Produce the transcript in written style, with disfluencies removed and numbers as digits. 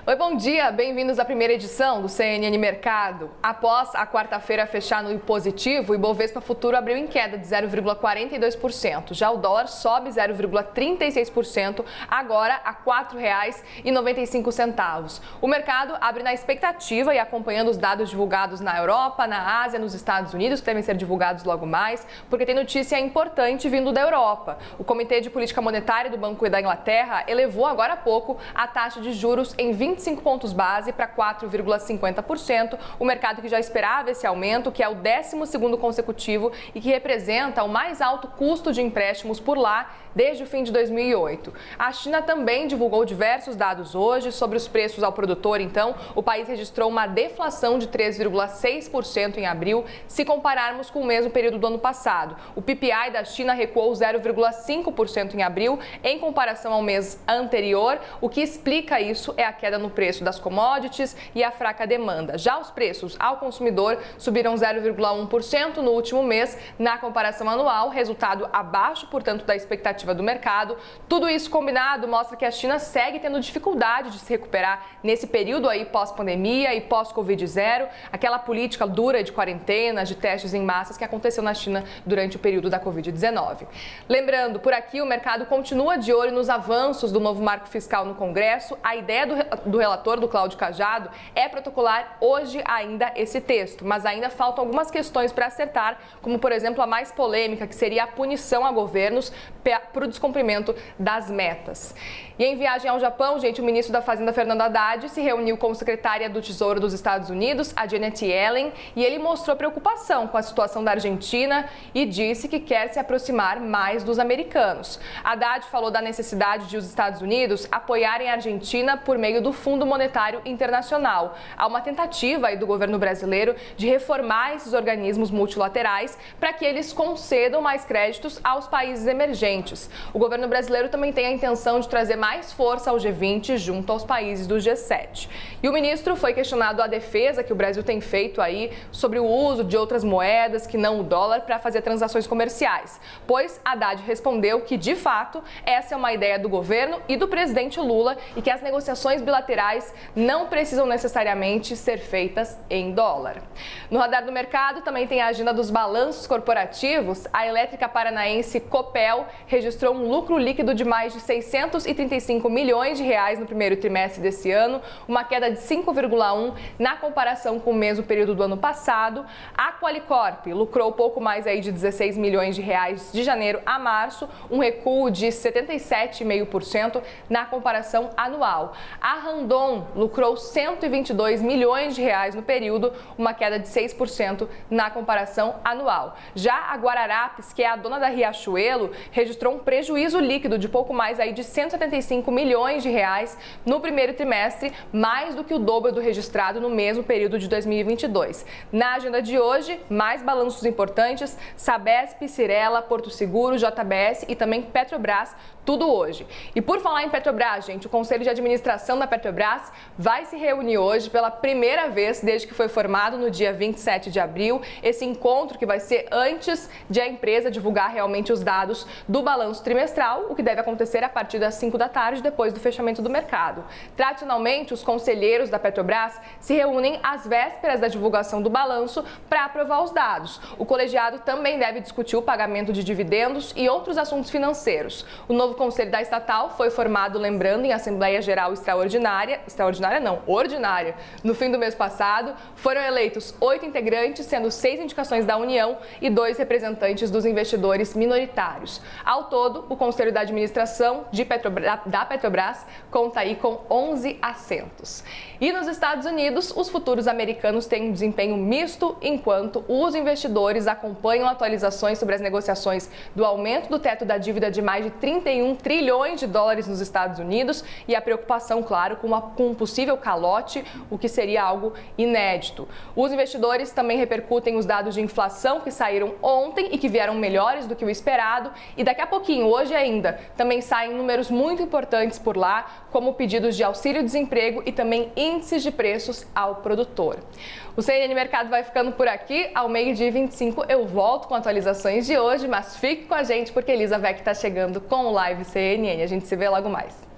Oi, bom dia, bem-vindos à primeira edição do CNN Mercado. Após a quarta-feira fechar no positivo, o Ibovespa Futuro abriu em queda de 0,42%. Já o dólar sobe 0,36%, agora a R$ 4,95. O mercado abre na expectativa e acompanhando os dados divulgados na Europa, na Ásia, nos Estados Unidos, que devem ser divulgados logo mais, porque tem notícia importante vindo da Europa. O Comitê de Política Monetária do Banco da Inglaterra elevou agora há pouco a taxa de juros em 25 pontos base para 4,50%, o mercado que já esperava esse aumento, que é o 12º consecutivo e que representa o mais alto custo de empréstimos por lá desde o fim de 2008. A China também divulgou diversos dados hoje sobre os preços ao produtor, então o país registrou uma deflação de 3,6% em abril, se compararmos com o mesmo período do ano passado. O PPI da China recuou 0,5% em abril, em comparação ao mês anterior. O que explica isso é a queda no preço das commodities e a fraca demanda. Já os preços ao consumidor subiram 0,1% no último mês, na comparação anual, resultado abaixo, portanto, da expectativa do mercado. Tudo isso combinado mostra que a China segue tendo dificuldade de se recuperar nesse período aí pós-pandemia e pós-Covid-0, aquela política dura de quarentena, de testes em massas que aconteceu na China durante o período da Covid-19. Lembrando, por aqui o mercado continua de olho nos avanços do novo marco fiscal no Congresso. A ideia do relator, do Cláudio Cajado, é protocolar hoje ainda esse texto, mas ainda faltam algumas questões para acertar, como por exemplo a mais polêmica, que seria a punição a governos para o descumprimento das metas. E em viagem ao Japão, gente, o ministro da Fazenda, Fernando Haddad, se reuniu com a secretária do Tesouro dos Estados Unidos, a Janet Yellen, e ele mostrou preocupação com a situação da Argentina e disse que quer se aproximar mais dos americanos. Haddad falou da necessidade de os Estados Unidos apoiarem a Argentina por meio do Fundo Monetário Internacional. Há uma tentativa aí do governo brasileiro de reformar esses organismos multilaterais para que eles concedam mais créditos aos países emergentes. O governo brasileiro também tem a intenção de trazer mais força ao G20 junto aos países do G7. E o ministro foi questionado a defesa que o Brasil tem feito aí sobre o uso de outras moedas que não o dólar para fazer transações comerciais, pois Haddad respondeu que, de fato, essa é uma ideia do governo e do presidente Lula e que as negociações bilaterais não precisam necessariamente ser feitas em dólar. No radar do mercado também tem a agenda dos balanços corporativos. A elétrica paranaense Copel registrou um lucro líquido de mais de 635 milhões de reais no primeiro trimestre desse ano, uma queda de 5,1% na comparação com o mesmo período do ano passado. A Qualicorp lucrou pouco mais aí de 16 milhões de reais de janeiro a março, um recuo de 77,5% na comparação anual. A Randon lucrou 122 milhões de reais no período, uma queda de 6% na comparação anual. Já a Guararapes, que é a dona da Riachuelo, registrou um prejuízo líquido de pouco mais aí de 175 milhões de reais no primeiro trimestre, mais do que o dobro do registrado no mesmo período de 2022. Na agenda de hoje, mais balanços importantes: Sabesp, Cyrela, Porto Seguro, JBS e também Petrobras, tudo hoje. E por falar em Petrobras, gente, o Conselho de Administração da Petrobras vai se reunir hoje pela primeira vez desde que foi formado no dia 27 de abril. Esse encontro que vai ser antes de a empresa divulgar realmente os dados do balanço trimestral, o que deve acontecer a partir das 5 da tarde, depois do fechamento do mercado. Tradicionalmente, os conselheiros da Petrobras se reúnem às vésperas da divulgação do balanço para aprovar os dados. O colegiado também deve discutir o pagamento de dividendos e outros assuntos financeiros. O novo conselho da estatal foi formado, lembrando, em Assembleia Geral ordinária, no fim do mês passado. Foram eleitos 8 integrantes, sendo 6 indicações da União e 2 representantes dos investidores minoritários. Ao todo, o Conselho da Administração da Petrobras conta aí com 11 assentos. E nos Estados Unidos, os futuros americanos têm um desempenho misto, enquanto os investidores acompanham atualizações sobre as negociações do aumento do teto da dívida de mais de 31 trilhões de dólares nos Estados Unidos e a preocupação, claro, com um possível calote, o que seria algo inédito. Os investidores também repercutem os dados de inflação que saíram ontem e que vieram melhores do que o esperado, e daqui a pouquinho, hoje ainda, também saem números muito importantes por lá, como pedidos de auxílio-desemprego e também índices de preços ao produtor. O CNN Mercado vai ficando por aqui. Ao 12h25 eu volto com atualizações de hoje, mas fique com a gente porque Elisa Vec está chegando com o Live CNN. A gente se vê logo mais.